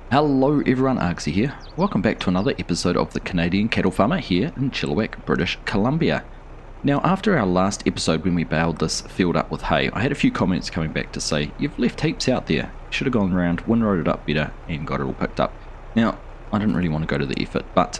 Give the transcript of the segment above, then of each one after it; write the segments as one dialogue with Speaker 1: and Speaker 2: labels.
Speaker 1: Hello everyone, Argsy here. Welcome back to another episode of the Canadian Cattle Farmer here in Chilliwack, British Columbia. Now, after our last episode when we baled this field up with hay, I had a few comments coming back to say, you've left heaps out there, you should have gone around, windrowed it up better and got it all picked up. Now, I didn't really want to go to the effort, but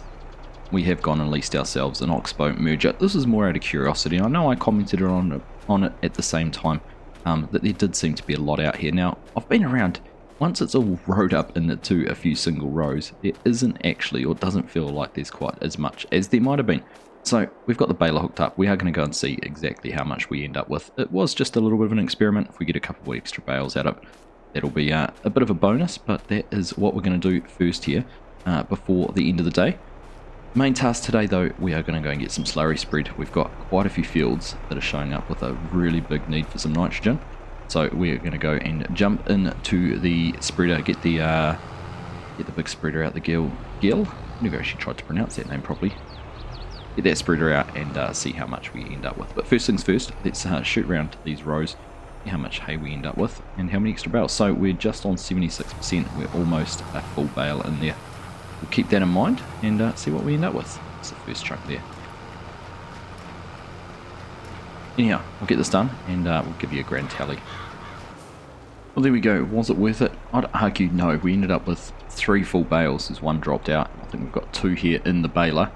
Speaker 1: we have gone and leased ourselves an oxbow merger. This is more out of curiosity. I know I commented on it at the same time, that there did seem to be a lot out here. Now, I've been around. Once it's all rowed up into a few single rows, there isn't actually, or doesn't feel like there's quite as much as there might have been. So we've got the baler hooked up. We are going to go and see exactly how much we end up with. It was just a little bit of an experiment. If we get a couple of extra bales out of it, that'll be a bit of a bonus, but that is what we're going to do first here before the end of the day. Main task today though, we are going to go and get some slurry spread. We've got quite a few fields that are showing up with a really big need for some nitrogen. So we're going to go and jump into the spreader, get the big spreader out, the Gil. I never actually tried to pronounce that name properly. Get that spreader out and see how much we end up with. But first things first, let's shoot around these rows, see how much hay we end up with and how many extra bales. So we're just on 76%, we're almost a full bale in there. We'll keep that in mind and see what we end up with. That's the first chunk there. Anyhow, we'll get this done and we'll give you a grand tally. Well, there we go. Was it worth it? I'd argue no. We ended up with 3 full bales. There's one dropped out. I think we've got 2 here in the baler,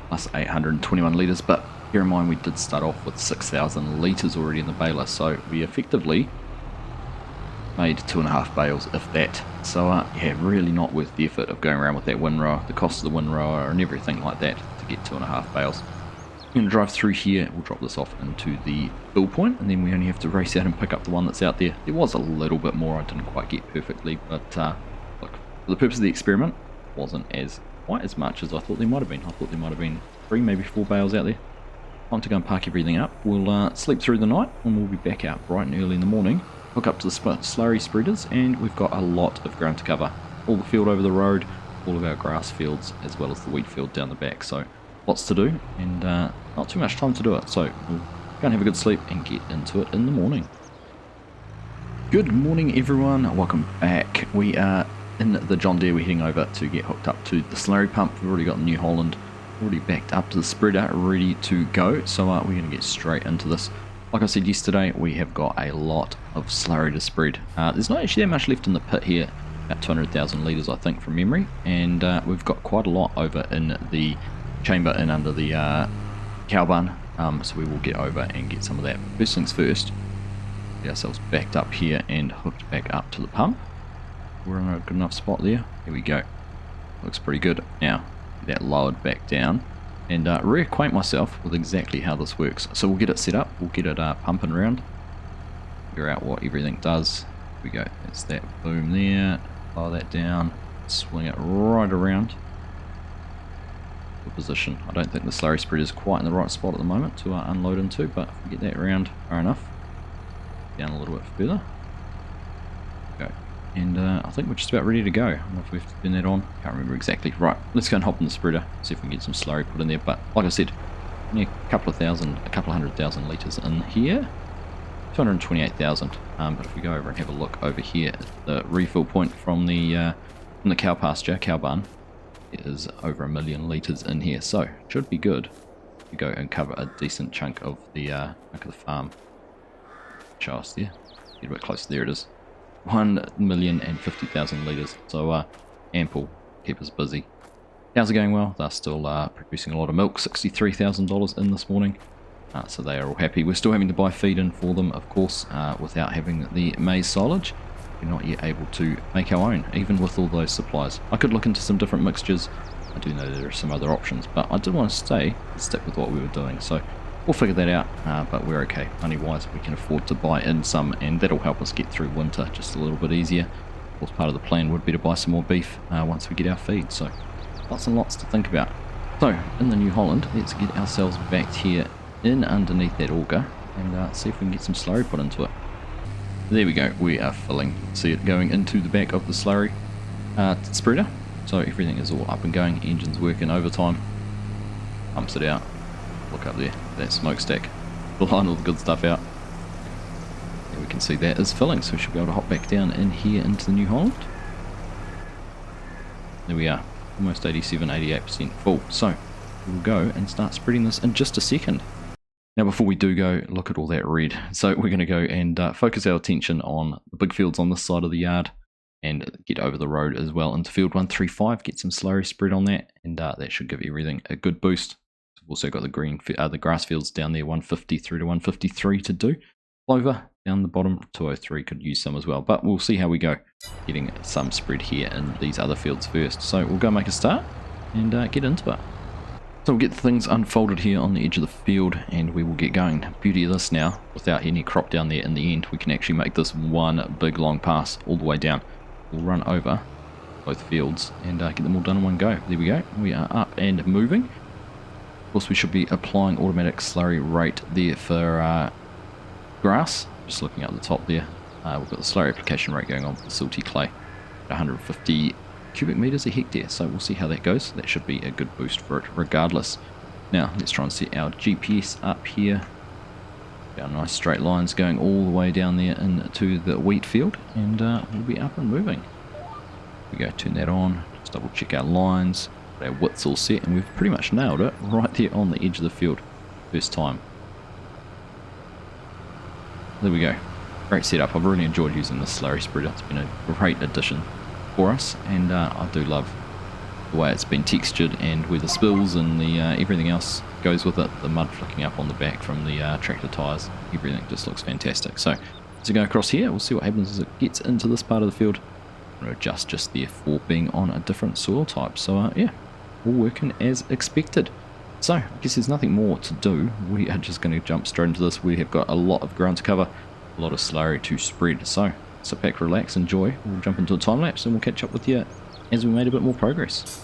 Speaker 1: plus 821 litres. But bear in mind, we did start off with 6,000 litres already in the baler, so we effectively made 2.5 bales, if that. So yeah, really not worth the effort of going around with that windrower, the cost of the windrower and everything like that to get 2.5 bales. I'm going to drive through here, we'll drop this off into the fill point, and then we only have to race out and pick up the one that's out there. There was a little bit more I didn't quite get perfectly, but look, for the purpose of the experiment, wasn't quite as much as I thought there might have been. I thought there might have been 3, maybe 4 bales out there. Time to go and park everything up. We'll sleep through the night, and we'll be back out bright and early in the morning, hook up to the slurry spreaders, and we've got a lot of ground to cover. All the field over the road, all of our grass fields, as well as the wheat field down the back, so lots to do, and not too much time to do it, so we'll go and have a good sleep and get into it in the morning. Good morning everyone, welcome back. We are in the John Deere. We're heading over to get hooked up to the slurry pump. We've already got the New Holland already backed up to the spreader, ready to go, so we're going to get straight into this. Like I said yesterday, we have got a lot of slurry to spread. There's not actually that much left in the pit here, about 200,000 litres I think from memory, and we've got quite a lot over in the chamber and under the cow barn, so we will get over and get some of that. First things first, get ourselves backed up here and hooked back up to the pump. We're in a good enough spot there. Here we go. Looks pretty good. Now, get that lowered back down and reacquaint myself with exactly how this works. So we'll get it set up, we'll get it pumping around, figure out what everything does. Here we go. That's that boom there. Lower that down, swing it right around position. I don't think the slurry spreader is quite in the right spot at the moment to unload into, but if we get that around far enough, down a little bit further, go. And I think we're just about ready to go. I don't know if we have to turn that on, can't remember exactly. Right, let's go and hop in the spreader, see if we can get some slurry put in there. But like I said, only a couple of 100,000 litres in here, 228,000. But if we go over and have a look over here at the refill point from the cow pasture, cow barn, it is over 1 million litres in here, so should be good to go and cover a decent chunk of the farm. Show us there, get a bit closer, there it is, 1,050,000 litres, so ample, keep us busy. Cows are going well, they're still producing a lot of milk, $63,000 in this morning, so they are all happy. We're still having to buy feed in for them, of course, without having the maize silage. We're not yet able to make our own, even with all those supplies. I could look into some different mixtures. I do know there are some other options, but I did want to stick with what we were doing, so we'll figure that out, but we're okay. Money-wise, we can afford to buy in some, and that'll help us get through winter just a little bit easier. Of course, part of the plan would be to buy some more beef once we get our feed, so lots and lots to think about. So, in the New Holland, let's get ourselves backed here in underneath that auger, and see if we can get some slurry put into it. There we go, we are filling. See it going into the back of the slurry spreader. So everything is all up and going, engine's working overtime. Pumps it out. Look up there, that smokestack. Line all the good stuff out. There we can see that is filling, so we should be able to hop back down in here into the New Holland. There we are, almost 87, 88% full. So we'll go and start spreading this in just a second. Now before we do go, look at all that red. So we're going to go and focus our attention on the big fields on this side of the yard and get over the road as well into field 135, get some slurry spread on that, and that should give everything a good boost. We've also got the grass fields down there, 150 through to 153 to do. Clover down the bottom, 203 could use some as well, but we'll see how we go. Getting some spread here in these other fields first. So we'll go make a start and get into it. So we'll get things unfolded here on the edge of the field and we will get going. Beauty of this now, without any crop down there in the end, we can actually make this one big long pass all the way down. We'll run over both fields and get them all done in one go. There we go, we are up and moving. Of course we should be applying automatic slurry rate there for grass. Just looking up the top there, we've got the slurry application rate going on for the silty clay at 150 cubic meters a hectare, so we'll see how that goes. That should be a good boost for it regardless. Now let's try and set our GPS up here. Our nice straight lines going all the way down there into the wheat field, and we'll be up and moving. We go, turn that on, just double check our lines, our width's all set, and we've pretty much nailed it right there on the edge of the field first time. There we go, great setup. I've really enjoyed using this slurry spreader. It's been a great addition for us, and I do love the way it's been textured and where the spills and the everything else goes with it. The mud flicking up on the back from the tractor tyres, everything just looks fantastic. So as we go across here, we'll see what happens as it gets into this part of the field. I'm going to adjust just there for being on a different soil type. So yeah, all working as expected. So I guess there's nothing more to do. We are just going to jump straight into this. We have got a lot of ground to cover, a lot of slurry to spread. So sit back, relax, enjoy. We'll jump into a time lapse and we'll catch up with you as we made a bit more progress.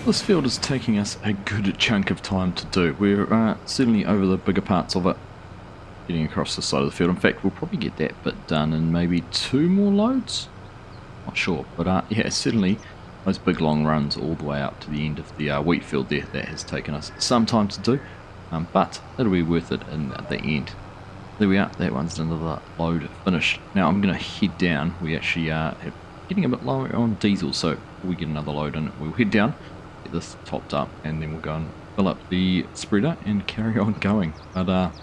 Speaker 1: this field is taking us a good chunk of time to do. We're certainly over the bigger parts of it, getting across the side of the field. In fact, we'll probably get that bit done in maybe 2 more loads. Not sure, but yeah, certainly those big long runs all the way up to the end of the wheat field there, that has taken us some time to do, but it'll be worth it in the end. There we are, that one's another load finished. Now I'm going to head down. We actually are getting a bit low on diesel, so before we get another load in, we'll head down, get this topped up, and then we'll go and fill up the spreader and carry on going. But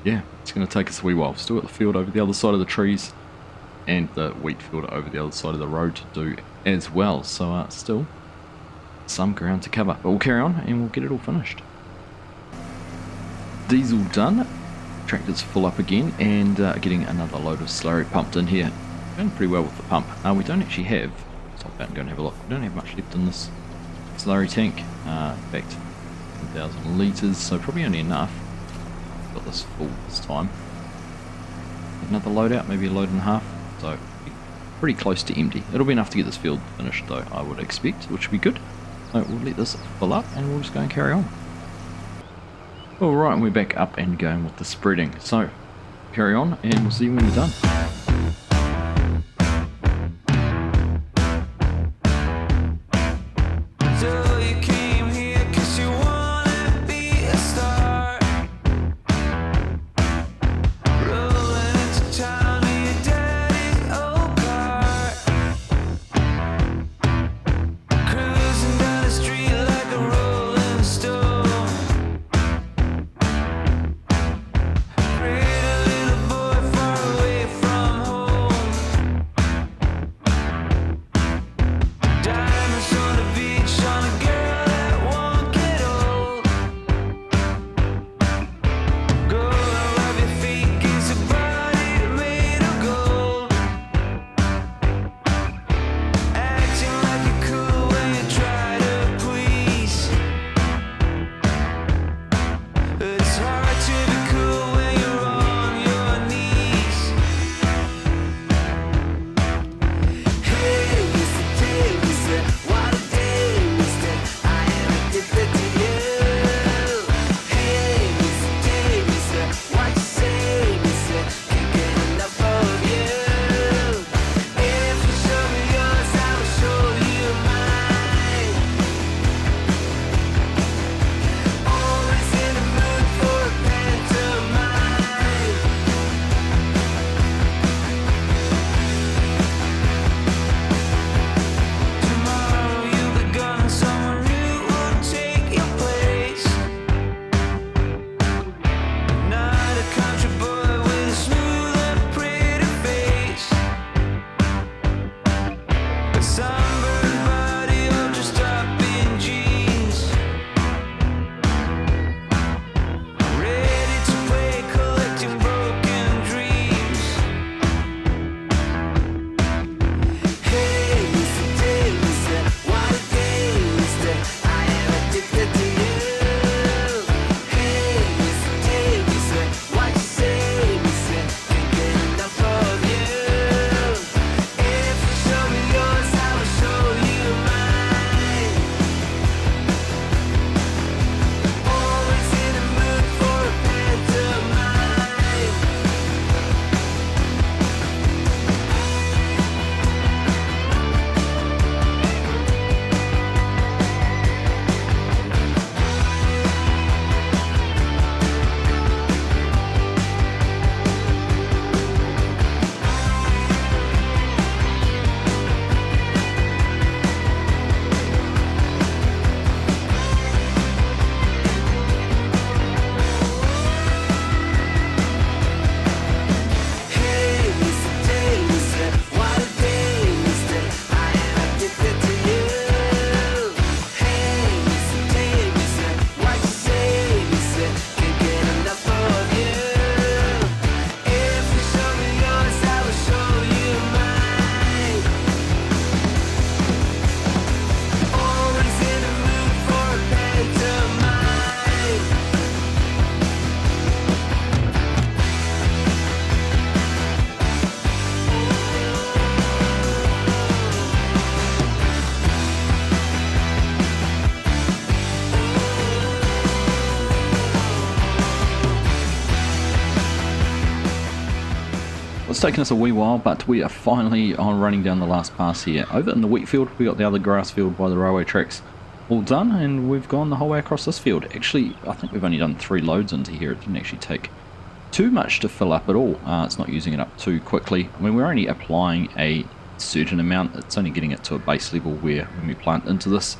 Speaker 1: yeah, it's going to take us a wee while. Still got the field over the other side of the trees and the wheat field over the other side of the road to do as well, so still some ground to cover, but we'll carry on and we'll get it all finished. Diesel done, tractor's full up again, and getting another load of slurry pumped in here. Going pretty well with the pump. We don't actually have, let's hop out and go and have a look, we don't have much left in this slurry tank. In fact, 10,000 litres, so probably only enough. Got this full this time. Another load out, maybe a load and a half, so pretty close to empty. It'll be enough to get this field finished though, I would expect, which would be good. So we'll let this fill up and we'll just go and carry on. Alright, and we're back up and going with the spreading. So carry on and we'll see you when we're done. taken us a wee while, but we are finally on running down the last pass here. Over in the wheat field, we got the other grass field by the railway tracks all done, and we've gone the whole way across this field. Actually, I think we've only done 3 loads into here. It didn't actually take too much to fill up at all. It's not using it up too quickly. I mean, we're only applying a certain amount. It's only getting it to a base level where when we plant into this,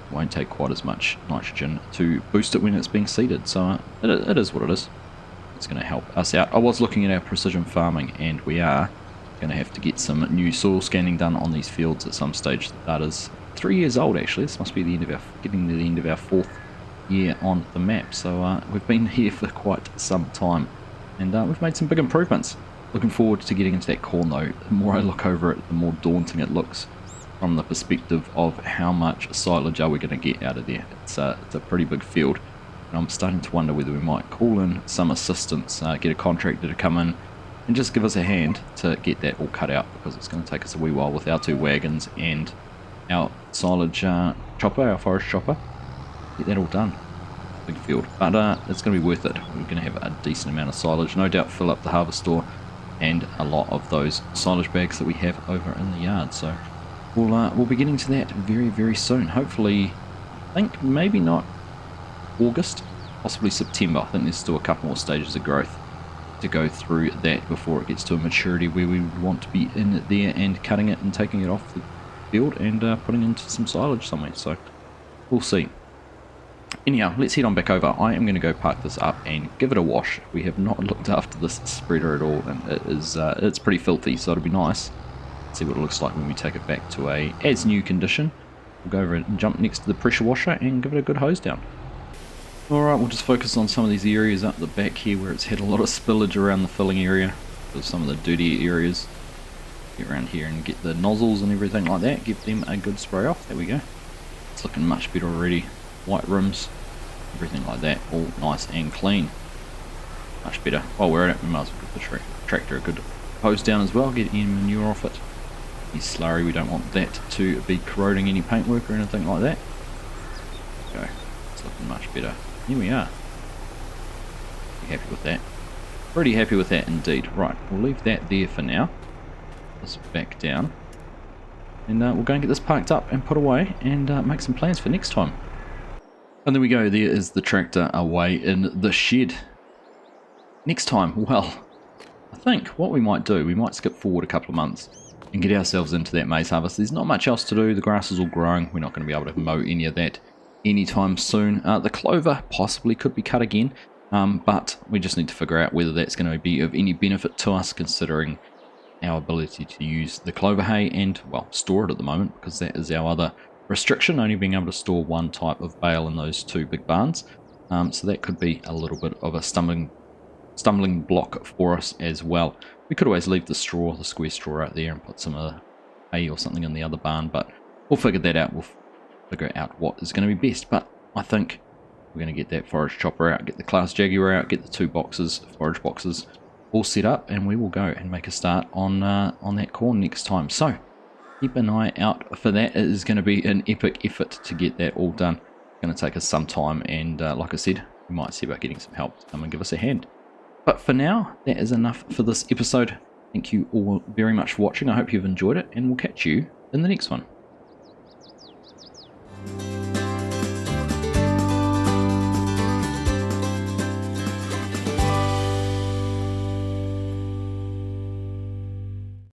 Speaker 1: it won't take quite as much nitrogen to boost it when it's being seeded. So it is what it is. It's going to help us out. I was looking at our precision farming, and we are going to have to get some new soil scanning done on these fields at some stage. That is 3 years old actually. This must be the end of our getting to the end of our 4th year on the map. So we've been here for quite some time, and we've made some big improvements. Looking forward to getting into that corn though. The more I look over it, the more daunting it looks from the perspective of how much silage are we going to get out of there. It's a pretty big field. I'm starting to wonder whether we might call in some assistance, get a contractor to come in and just give us a hand to get that all cut out, because it's going to take us a wee while with our 2 wagons and our silage chopper, our forest chopper, get that all done. Big field, but it's going to be worth it. We're going to have a decent amount of silage, no doubt fill up the harvest store and a lot of those silage bags that we have over in the yard. So we'll be getting to that very, very soon. Hopefully, I think maybe not August, possibly September. I think there's still a couple more stages of growth to go through that before it gets to a maturity where we would want to be in there and cutting it and taking it off the field and putting into some silage somewhere. So we'll see. Anyhow, let's head on back over. I am going to go park this up and give it a wash. We have not looked after this spreader at all, and it's pretty filthy, so it'll be nice. See what it looks like when we take it back to a as new condition. We'll go over and jump next to the pressure washer and give it a good hose down. Alright, we'll just focus on some of these areas up the back here where it's had a lot of spillage around the filling area. There's some of the dirty areas. Get around here and get the nozzles and everything like that. Give them a good spray off. There we go. It's looking much better already. White rims, everything like that, all nice and clean. Much better. While we're at it, we might as well give the tractor a good hose down as well, get any manure off it. Any slurry, we don't want that to be corroding any paintwork or anything like that. There we go. It's looking much better. Here we are. Pretty happy with that. Pretty happy with that indeed. Right, we'll leave that there for now. This back down. And we'll go and get this parked up and put away and make some plans for next time. And there we go, there is the tractor away in the shed. Next time, well, I think what we might do, we might skip forward a couple of months and get ourselves into that maize harvest. There's not much else to do, the grass is all growing, we're not going to be able to mow any of that anytime soon. The clover possibly could be cut again, but we just need to figure out whether that's going to be of any benefit to us, considering our ability to use the clover hay and, well, store it at the moment, because that is our other restriction, only being able to store one type of bale in those 2 big barns. So that could be a little bit of a stumbling block for us as well. We could always leave the straw, the square straw out there, and put some hay or something in the other barn, but we'll figure that out. We'll figure out what is going to be best, but I think we're going to get that forage chopper out, get the Class Jaguar out, get the 2 boxes, forage boxes, all set up, and we will go and make a start on that corn next time. So keep an eye out for that. It is going to be an epic effort to get that all done. It's going to take us some time, and like I said, we might see about getting some help to come and give us a hand. But for now, that is enough for this episode. Thank you all very much for watching. I hope you've enjoyed it, and we'll catch you in the next one.